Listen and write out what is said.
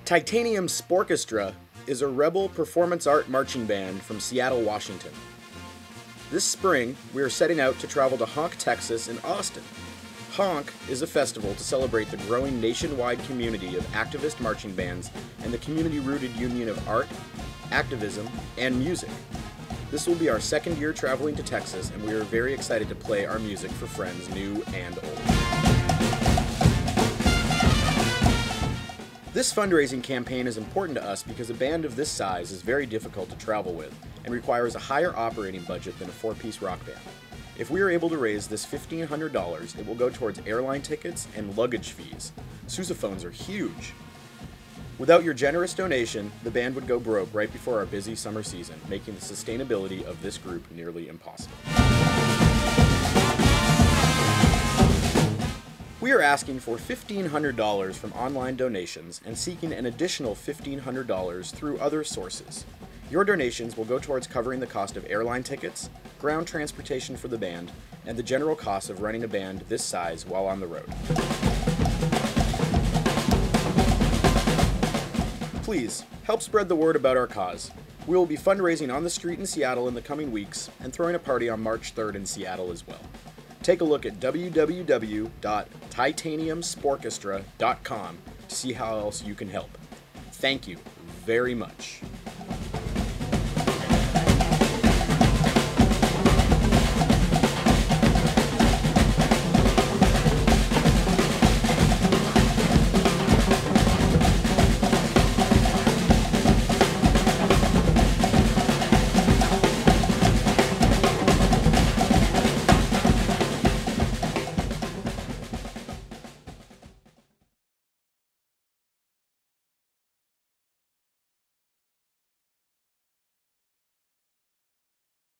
Titanium Sporkestra is a rebel performance art marching band from Seattle, Washington. This spring, we are setting out to travel to HONK, Texas and Austin. HONK is a festival to celebrate the growing nationwide community of activist marching bands and the community-rooted union of art, activism, and music. This will be our second year traveling to Texas, and we are very excited to play our music for friends new and old. This fundraising campaign is important to us because a band of this size is very difficult to travel with and requires a higher operating budget than a four-piece rock band. If we are able to raise this $1,500, it will go towards airline tickets and luggage fees. Sousaphones are huge. Without your generous donation, the band would go broke right before our busy summer season, making the sustainability of this group nearly impossible. We are asking for $1,500 from online donations and seeking an additional $1,500 through other sources. Your donations will go towards covering the cost of airline tickets, ground transportation for the band, and the general cost of running a band this size while on the road. Please, help spread the word about our cause. We will be fundraising on the street in Seattle in the coming weeks and throwing a party on March 3rd in Seattle as well. Take a look at www.titaniumsporkestra.com to see how else you can help. Thank you very much.